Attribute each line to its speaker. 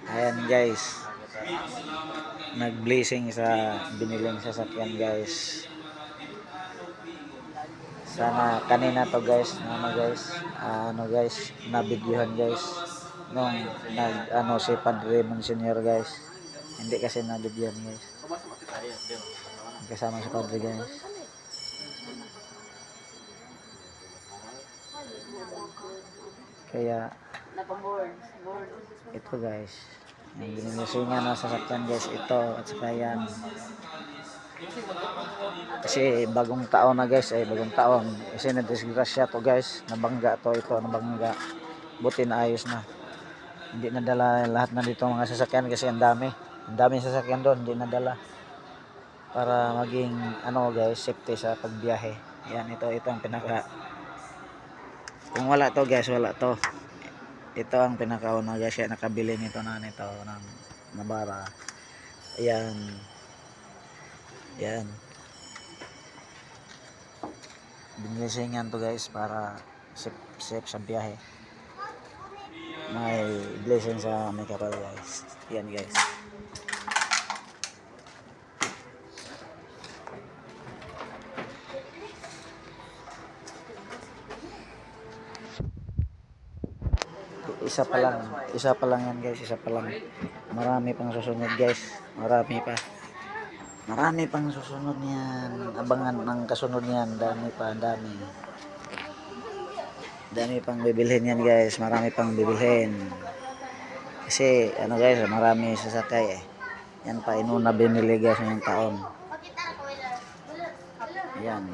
Speaker 1: Ayan guys, nag-blessing sa biniling sasakyan guys. Sana kanina to guys, nabidyohan guys nung si Padre Monsignor guys. Hindi kasi nabidyohan guys. Kasama si Padre guys. Kaya ito guys, yung binilesingan na sasakyan guys, ito at saka yan. Kasi bagong taon na guys, bagong taon. Kasi nadisgrasya to guys, nabangga to, ito nabangga. Buti na ayos na. Hindi nadala lahat na dito mga sasakyan kasi ang dami. Ang daming sasakyan doon, hindi nadala. Para maging guys, safety sa pagbiyahe. Yan, ito ang pinaka. Kung wala to guys, wala to. Ito ang pinakauna guys, kaya nakabili nito ng Navara. Ayan. Yan. Binilesingan to guys para safe sa biyahe. May blessing sa may kapal guys. Yan guys. Isa pa lang yan guys, isa pa lang. Marami pang susunod guys, marami pang susunod yan. Abangan ng kasunod yan, dami pang bibilhin yan guys, marami pang bibilhin. Kasi guys, marami sasakay yan pa inuna binili guys ngayong taon. Yan.